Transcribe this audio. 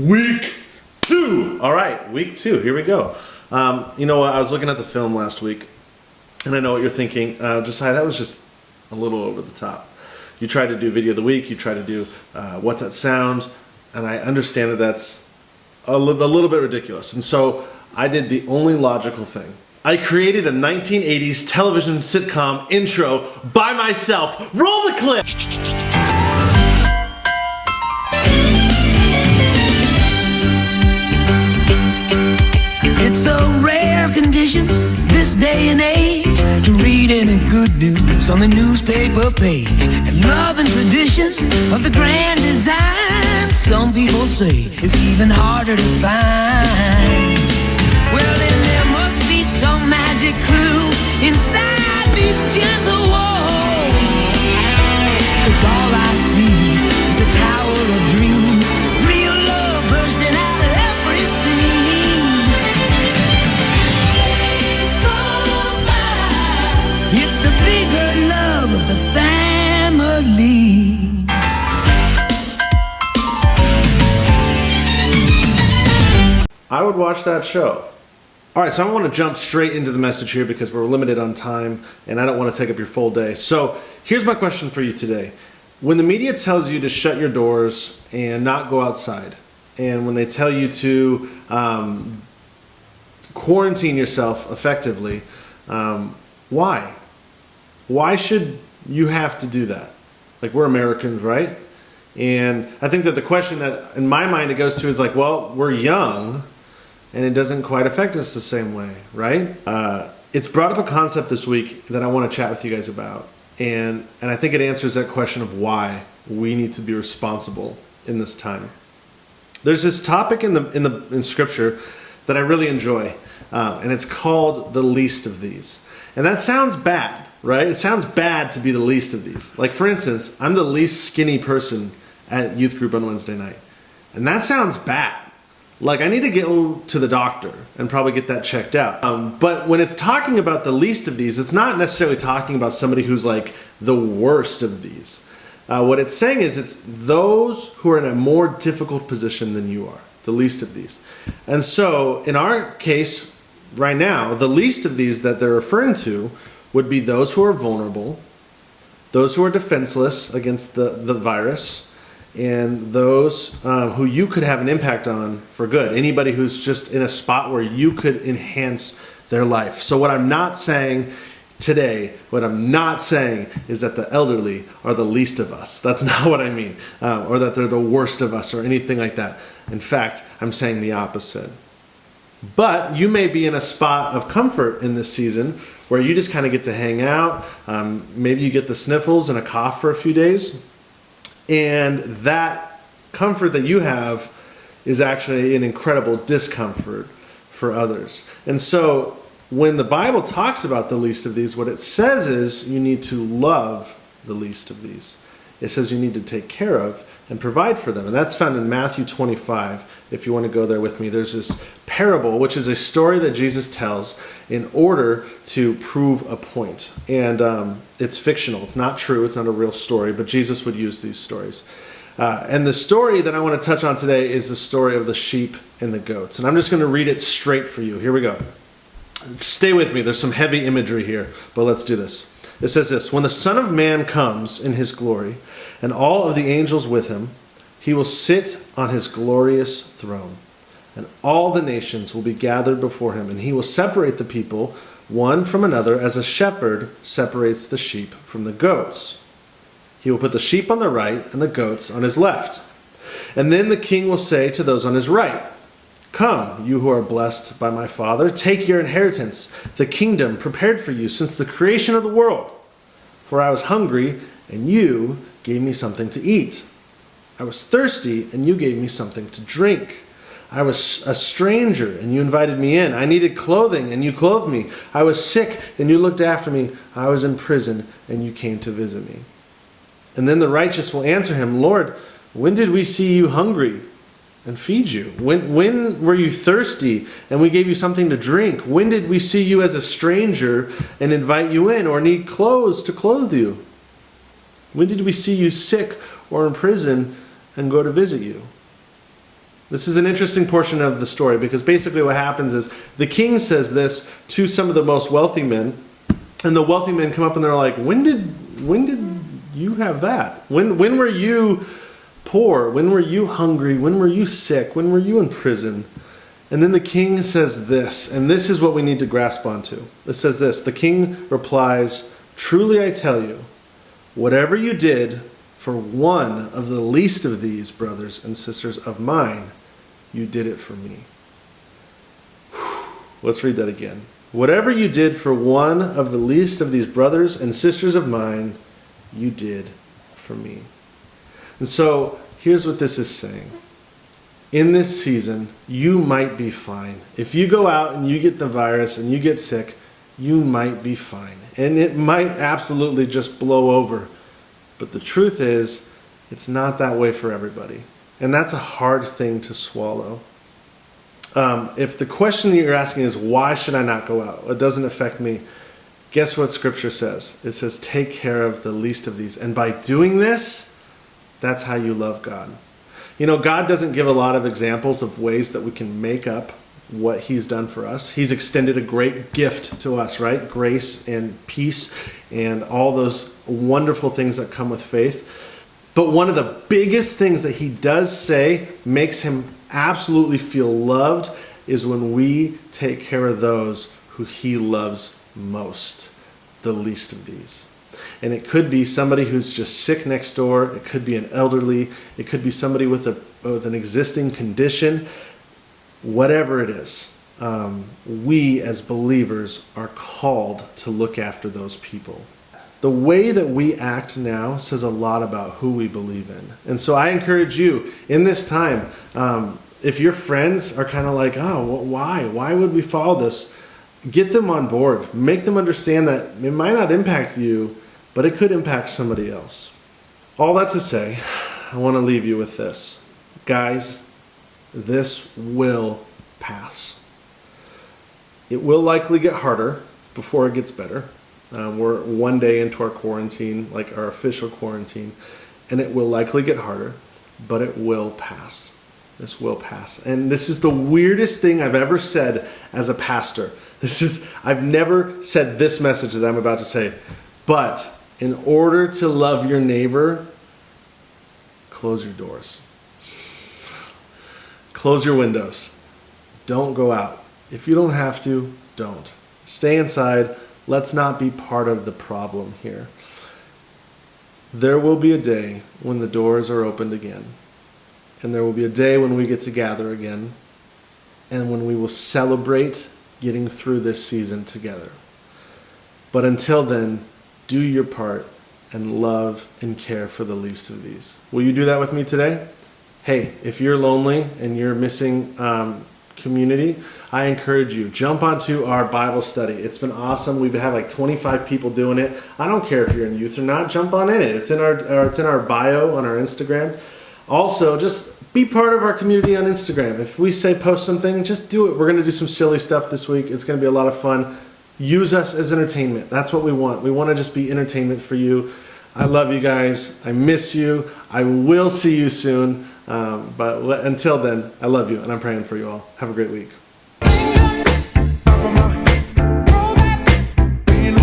Week 2. All right, week 2. Here we go. You know what? I was looking at the film last week, and I know what you're thinking. Josiah, that was just a little over the top. You tried to do video of the week. You tried to do what's that sound, and I understand that that's a little bit ridiculous. And so I did the only logical thing. I created a 1980s television sitcom intro by myself. Roll the clip! It's a rare condition this day and age to read any good news on the newspaper page. And love and tradition of the grand design, some people say, is even harder to find. Well, then there must be some magic clue inside these gentle walls, 'cause all I see is a tower of dreams, real love bursting out of every scene. Days go by, it's the bigger love of the family. I would watch that show. All right, so I want to jump straight into the message here because we're limited on time and I don't want to take up your full day. So here's my question for you today. When the media tells you to shut your doors and not go outside, and when they tell you to quarantine yourself effectively, why? Why should you have to do that? Like, we're Americans, right? And I think that the question that in my mind it goes to is like, well, we're young, and it doesn't quite affect us the same way, right? It's brought up a concept this week that I want to chat with you guys about, and I think it answers that question of why we need to be responsible in this time. There's this topic in Scripture that I really enjoy, and it's called the least of these. And that sounds bad, right? It sounds bad to be the least of these. Like, for instance, I'm the least skinny person at youth group on Wednesday night, and that sounds bad. Like, I need to go to the doctor and probably get that checked out. But when it's talking about the least of these, it's not necessarily talking about somebody who's like the worst of these. What it's saying is it's those who are in a more difficult position than you are, the least of these. And so in our case right now, the least of these that they're referring to would be those who are vulnerable, those who are defenseless against the virus, and those who you could have an impact on for good. Anybody who's just in a spot where you could enhance their life. So what I'm not saying today, what I'm not saying is that the elderly are the least of us. That's not what I mean. Or that they're the worst of us or anything like that. In fact, I'm saying the opposite. But you may be in a spot of comfort in this season where you just kind of get to hang out. Maybe you get the sniffles and a cough for a few days. And that comfort that you have is actually an incredible discomfort for others. And so when the Bible talks about the least of these, what it says is you need to love the least of these. It says you need to take care of and provide for them. And that's found in Matthew 25. If you want to go there with me, there's this parable, which is a story that Jesus tells in order to prove a point. And it's fictional. It's not true. It's not a real story, but Jesus would use these stories. And the story that I want to touch on today is the story of the sheep and the goats. And I'm just going to read it straight for you. Here we go. Stay with me. There's some heavy imagery here, but let's do this. It says this: when the Son of Man comes in his glory, and all of the angels with him, he will sit on his glorious throne, and all the nations will be gathered before him, and he will separate the people one from another as a shepherd separates the sheep from the goats. He will put the sheep on the right and the goats on his left. And then the king will say to those on his right, "Come, you who are blessed by my Father, take your inheritance, the kingdom prepared for you since the creation of the world. For I was hungry, and you gave me something to eat. I was thirsty, and you gave me something to drink. I was a stranger, and you invited me in. I needed clothing, and you clothed me. I was sick, and you looked after me. I was in prison, and you came to visit me." And then the righteous will answer him, "Lord, when did we see you hungry and feed you? When were you thirsty, and we gave you something to drink? When did we see you as a stranger and invite you in, or need clothes to clothe you? When did we see you sick or in prison and go to visit you?" This is an interesting portion of the story because basically what happens is the king says this to some of the most wealthy men, and the wealthy men come up and they're like, when did you have that? When were you poor? When were you hungry? When were you sick? When were you in prison? And then the king says this, and this is what we need to grasp onto. It says this, the king replies, "Truly I tell you, whatever you did for one of the least of these brothers and sisters of mine, you did it for me." Let's read that again. Whatever you did for one of the least of these brothers and sisters of mine, you did for me. And so here's what this is saying. In this season, you might be fine. If you go out and you get the virus and you get sick, you might be fine. And it might absolutely just blow over. But the truth is, it's not that way for everybody. And that's a hard thing to swallow. If the question that you're asking is, why should I not go out? It doesn't affect me. Guess what Scripture says? It says, take care of the least of these. And by doing this, that's how you love God. You know, God doesn't give a lot of examples of ways that we can make up what he's done for us. He's extended a great gift to us, right? Grace and peace and all those wonderful things that come with faith. But one of the biggest things that he does say makes him absolutely feel loved is when we take care of those who he loves most, the least of these. And it could be somebody who's just sick next door. It could be an elderly. It could be somebody with an existing condition. Whatever it is, we as believers are called to look after those people. The way that we act now says a lot about who we believe in. And so I encourage you in this time, if your friends are kind of like, oh, why? Why would we follow this? Get them on board. Make them understand that it might not impact you, but it could impact somebody else. All that to say, I want to leave you with this. Guys, this will pass. It will likely get harder before it gets better. We're one day into our quarantine, like our official quarantine, and it will likely get harder, but it will pass. This will pass. And this is the weirdest thing I've ever said as a pastor. I've never said this message that I'm about to say, but in order to love your neighbor, close your doors. Close your windows. Don't go out. If you don't have to, don't. Stay inside. Let's not be part of the problem here. There will be a day when the doors are opened again. And there will be a day when we get to gather again. And when we will celebrate getting through this season together. But until then, do your part and love and care for the least of these. Will you do that with me today? Hey, if you're lonely and you're missing community, I encourage you, jump onto our Bible study. It's been awesome. We've had like 25 people doing it. I don't care if you're in youth or not, jump on in it. It's in our bio on our Instagram. Also, just be part of our community on Instagram. If we say post something, just do it. We're going to do some silly stuff this week. It's going to be a lot of fun. Use us as entertainment. That's what we want. We want to just be entertainment for you. I love you guys. I miss you. I will see you soon. But until then, I love you and I'm praying for you all. Have a great week.